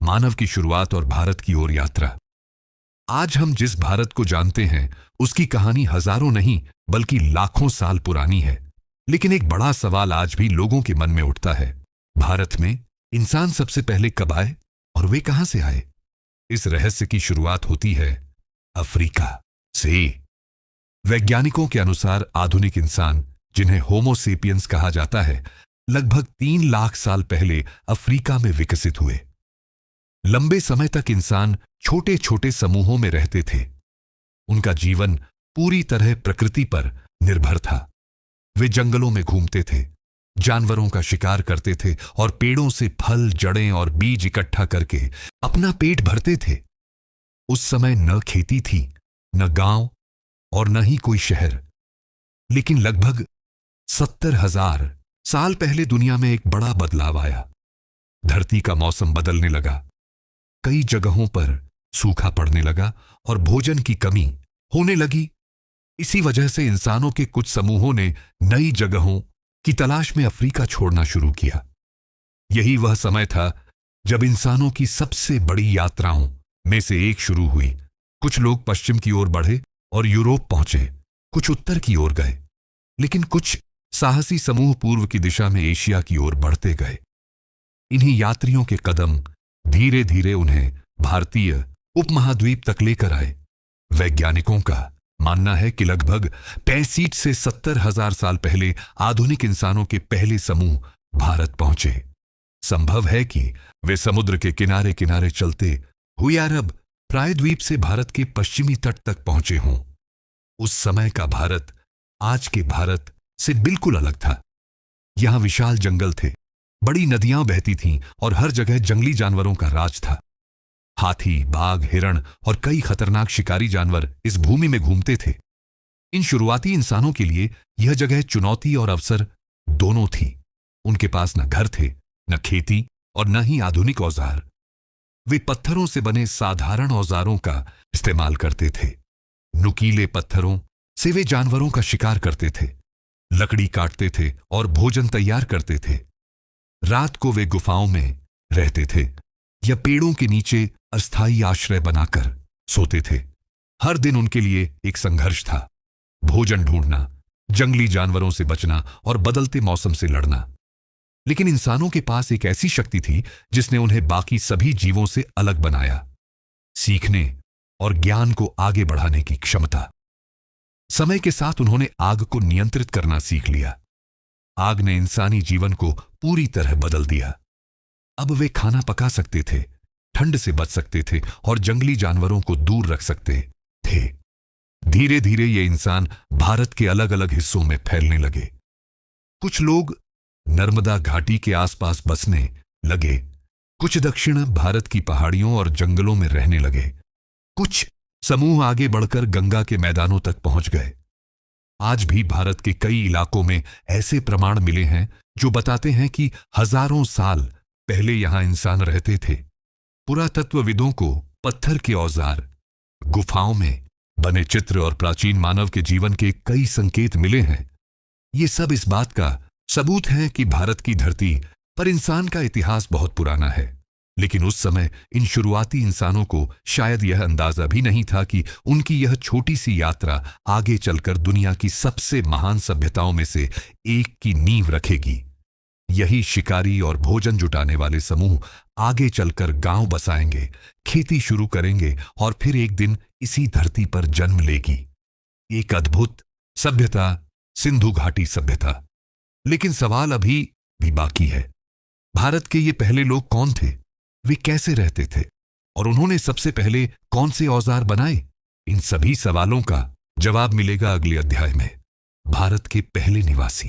मानव की शुरुआत और भारत की ओर यात्रा। आज हम जिस भारत को जानते हैं उसकी कहानी हजारों नहीं बल्कि लाखों साल पुरानी है। लेकिन एक बड़ा सवाल आज भी लोगों के मन में उठता है, भारत में इंसान सबसे पहले कब आए और वे कहां से आए? इस रहस्य की शुरुआत होती है अफ्रीका से। वैज्ञानिकों के अनुसार आधुनिक इंसान, जिन्हें होमो सेपियंस कहा जाता है, लगभग 3 लाख साल पहले अफ्रीका में विकसित हुए। लंबे समय तक इंसान छोटे छोटे समूहों में रहते थे। उनका जीवन पूरी तरह प्रकृति पर निर्भर था। वे जंगलों में घूमते थे, जानवरों का शिकार करते थे और पेड़ों से फल, जड़ें और बीज इकट्ठा करके अपना पेट भरते थे। उस समय न खेती थी, न गांव और न ही कोई शहर। लेकिन लगभग 70,000 साल पहले दुनिया में एक बड़ा बदलाव आया। धरती का मौसम बदलने लगा, कई जगहों पर सूखा पड़ने लगा और भोजन की कमी होने लगी। इसी वजह से इंसानों के कुछ समूहों ने नई जगहों की तलाश में अफ्रीका छोड़ना शुरू किया। यही वह समय था जब इंसानों की सबसे बड़ी यात्राओं में से एक शुरू हुई। कुछ लोग पश्चिम की ओर बढ़े और यूरोप पहुंचे, कुछ उत्तर की ओर गए, लेकिन कुछ साहसी समूह पूर्व की दिशा में एशिया की ओर बढ़ते गए। इन्हीं यात्रियों के कदम धीरे धीरे उन्हें भारतीय उपमहाद्वीप तक लेकर आए। वैज्ञानिकों का मानना है कि लगभग 65 से 70,000 साल पहले आधुनिक इंसानों के पहले समूह भारत पहुंचे। संभव है कि वे समुद्र के किनारे किनारे चलते हुए अरब प्रायद्वीप से भारत के पश्चिमी तट तक पहुंचे हों। उस समय का भारत आज के भारत से बिल्कुल अलग था। यहां विशाल जंगल थे, बड़ी नदियां बहती थीं और हर जगह जंगली जानवरों का राज था। हाथी, बाघ, हिरण और कई खतरनाक शिकारी जानवर इस भूमि में घूमते थे। इन शुरुआती इंसानों के लिए यह जगह चुनौती और अवसर दोनों थी। उनके पास न घर थे, न खेती और न ही आधुनिक औजार। वे पत्थरों से बने साधारण औजारों का इस्तेमाल करते थे। नुकीले पत्थरों से वे जानवरों का शिकार करते थे, लकड़ी काटते थे और भोजन तैयार करते थे। रात को वे गुफाओं में रहते थे या पेड़ों के नीचे अस्थायी आश्रय बनाकर सोते थे। हर दिन उनके लिए एक संघर्ष था, भोजन ढूंढना, जंगली जानवरों से बचना और बदलते मौसम से लड़ना। लेकिन इंसानों के पास एक ऐसी शक्ति थी जिसने उन्हें बाकी सभी जीवों से अलग बनाया, सीखने और ज्ञान को आगे बढ़ाने की क्षमता। समय के साथ उन्होंने आग को नियंत्रित करना सीख लिया। आग ने इंसानी जीवन को पूरी तरह बदल दिया। अब वे खाना पका सकते थे, ठंड से बच सकते थे और जंगली जानवरों को दूर रख सकते थे। धीरे धीरे ये इंसान भारत के अलग अलग हिस्सों में फैलने लगे। कुछ लोग नर्मदा घाटी के आसपास बसने लगे, कुछ दक्षिण भारत की पहाड़ियों और जंगलों में रहने लगे, कुछ समूह आगे बढ़कर गंगा के मैदानों तक पहुंच गए। आज भी भारत के कई इलाकों में ऐसे प्रमाण मिले हैं जो बताते हैं कि हजारों साल पहले यहां इंसान रहते थे। पुरातत्वविदों को पत्थर के औजार, गुफाओं में बने चित्र और प्राचीन मानव के जीवन के कई संकेत मिले हैं। ये सब इस बात का सबूत है कि भारत की धरती पर इंसान का इतिहास बहुत पुराना है। लेकिन उस समय इन शुरुआती इंसानों को शायद यह अंदाजा भी नहीं था कि उनकी यह छोटी सी यात्रा आगे चलकर दुनिया की सबसे महान सभ्यताओं में से एक की नींव रखेगी। यही शिकारी और भोजन जुटाने वाले समूह आगे चलकर गांव बसाएंगे, खेती शुरू करेंगे और फिर एक दिन इसी धरती पर जन्म लेगी एक अद्भुत सभ्यता, सिंधु घाटी सभ्यता। लेकिन सवाल अभी भी बाकी है, भारत के ये पहले लोग कौन थे? वे कैसे रहते थे और उन्होंने सबसे पहले कौन से औजार बनाए? इन सभी सवालों का जवाब मिलेगा अगले अध्याय में। भारत के पहले निवासी।